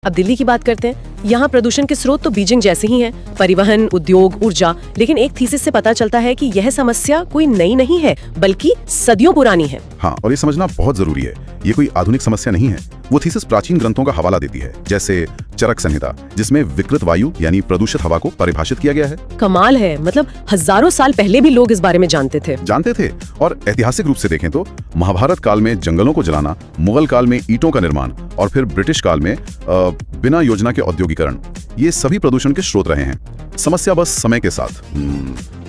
अब दिल्ली की बात करते हैं। यहाँ प्रदूषण के स्रोत तो बीजिंग जैसे ही हैं, परिवहन, उद्योग, ऊर्जा। लेकिन एक थीसिस से पता चलता है कि यह समस्या कोई नई नहीं है, बल्कि सदियों पुरानी है। हाँ, और ये समझना बहुत जरूरी है, ये कोई आधुनिक समस्या नहीं है। वो थीसिस प्राचीन ग्रंथों का हवाला देती है, जैसे चरक संहिता, जिसमें विकृत वायु यानी प्रदूषित हवा को परिभाषित किया गया है। कमाल है, मतलब हजारों साल पहले भी लोग इस बारे में जानते थे। और ऐतिहासिक रूप से देखें तो महाभारत काल में जंगलों को जलाना, मुगल काल में ईंटों का निर्माण और फिर ब्रिटिश काल में बिना योजना के औद्योगिकरण, ये सभी प्रदूषण के स्रोत रहे हैं। समस्या बस समय के साथ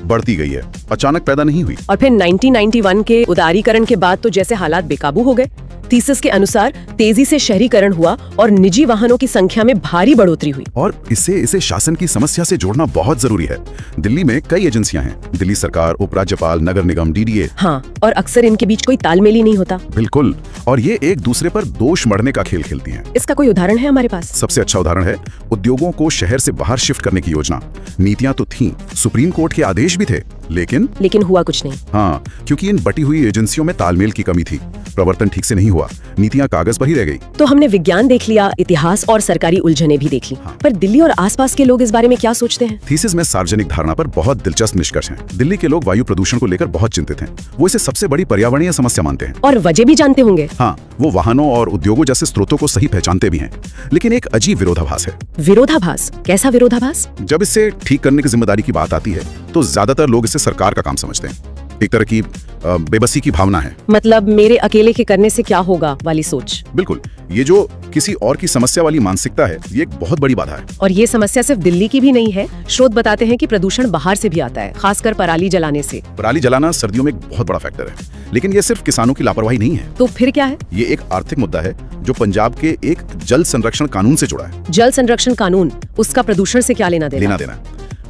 बढ़ती गई है, अचानक पैदा नहीं हुई। और फिर 1991 के उदारीकरण के बाद तो जैसे हालात बेकाबू हो गए। थीसिस के अनुसार तेजी से शहरीकरण हुआ और निजी वाहनों की संख्या में भारी बढ़ोतरी हुई। और इसे शासन की समस्या से जोड़ना बहुत जरूरी है। दिल्ली में कई एजेंसियां हैं, दिल्ली सरकार, उपराज्यपाल, नगर निगम, डीडीए। हाँ, और अक्सर इनके बीच कोई तालमेल ही नहीं होता। बिल्कुल, और ये एक दूसरे पर दोष मढ़ने का खेल खेलती हैं। इसका कोई उदाहरण है हमारे पास? सबसे अच्छा उदाहरण है उद्योगों को शहर से बाहर शिफ्ट करने की योजना। नीतियां तो थीं, सुप्रीम कोर्ट के आदेश भी थे, लेकिन हुआ कुछ नहीं। हाँ, क्योंकि इन बटी हुई एजेंसियों में तालमेल की कमी थी, प्रवर्तन ठीक से नहीं हुआ, नीतियां कागज पर ही रह गई। तो हमने विज्ञान देख लिया, इतिहास और सरकारी उलझने भी देख ली। हाँ। पर दिल्ली और आसपास के लोग इस बारे में क्या सोचते हैं? थीसिस में सार्वजनिक धारणा पर बहुत दिलचस्प निष्कर्ष हैं। दिल्ली के लोग वायु प्रदूषण को लेकर बहुत चिंतित हैं। वो इसे सबसे बड़ी पर्यावरणीय समस्या मानते हैं। और वजह भी जानते होंगे। हाँ, वो वाहनों और उद्योगों जैसे स्रोतों को सही पहचानते भी हैं, लेकिन एक अजीब विरोधाभास है। विरोधाभास? कैसा विरोधाभास? जब इसे ठीक करने की जिम्मेदारी की बात आती है तो ज्यादातर लोग इसे सरकार का काम समझते हैं। एक तरह की बेबसी की भावना है। मतलब मेरे अकेले के करने से क्या होगा वाली सोच। बिल्कुल, ये जो किसी और की समस्या वाली मानसिकता है, ये एक बहुत बड़ी बाधा है। और ये समस्या सिर्फ दिल्ली की भी नहीं है। स्रोत बताते हैं कि प्रदूषण बाहर से भी आता है, खासकर पराली जलाने से। पराली जलाना सर्दियों में एक बहुत बड़ा फैक्टर है, लेकिन ये सिर्फ किसानों की लापरवाही नहीं है। तो फिर क्या है? ये एक आर्थिक मुद्दा है जो पंजाब के एक जल संरक्षण कानून से जुड़ा है। जल संरक्षण कानून, उसका प्रदूषण से क्या लेना देना?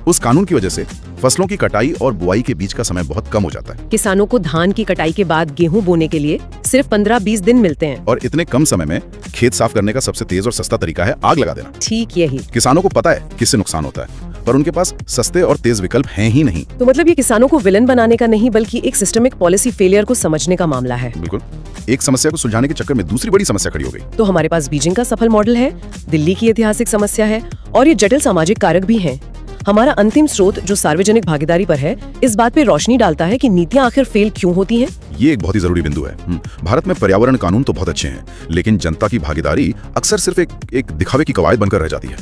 उस कानून की वजह से फसलों की कटाई और बुआई के बीच का समय बहुत कम हो जाता है। किसानों को धान की कटाई के बाद गेहूं बोने के लिए सिर्फ 15-20 दिन मिलते हैं। और इतने कम समय में खेत साफ करने का सबसे तेज और सस्ता तरीका है आग लगा देना। ठीक यही। किसानों को पता है किससे नुकसान होता है, पर उनके पास सस्ते और तेज विकल्प हैं ही नहीं। तो मतलब ये किसानों को विलन बनाने का नहीं, बल्कि एक सिस्टमिक पॉलिसी फेलियर को समझने का मामला है। बिल्कुल, एक समस्या को सुलझाने के चक्कर में दूसरी बड़ी समस्या खड़ी हो गई। तो हमारे पास बीजिंग का सफल मॉडल है, दिल्ली की ऐतिहासिक समस्या है, और ये जटिल सामाजिक कारक भी हैं। हमारा अंतिम स्रोत जो सार्वजनिक भागीदारी पर है, इस बात पे रोशनी डालता है कि नीतियां आखिर फेल क्यों होती हैं। ये एक बहुत ही जरूरी बिंदु है। भारत में पर्यावरण कानून तो बहुत अच्छे हैं, लेकिन जनता की भागीदारी अक्सर सिर्फ एक दिखावे की कवायद बनकर रह जाती है।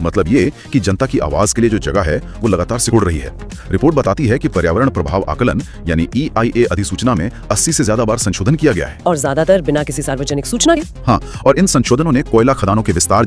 मतलब ये कि जनता की आवाज के लिए जो जगह है वो लगातार सिकुड़ रही है। रिपोर्ट बताती है कि पर्यावरण प्रभाव आकलन यानी EIA अधिसूचना में 80 से ज्यादा बार संशोधन किया गया है, और ज्यादातर बिना किसी सार्वजनिक सूचना के। हाँ, और इन संशोधनों ने कोयला खदानों के विस्तार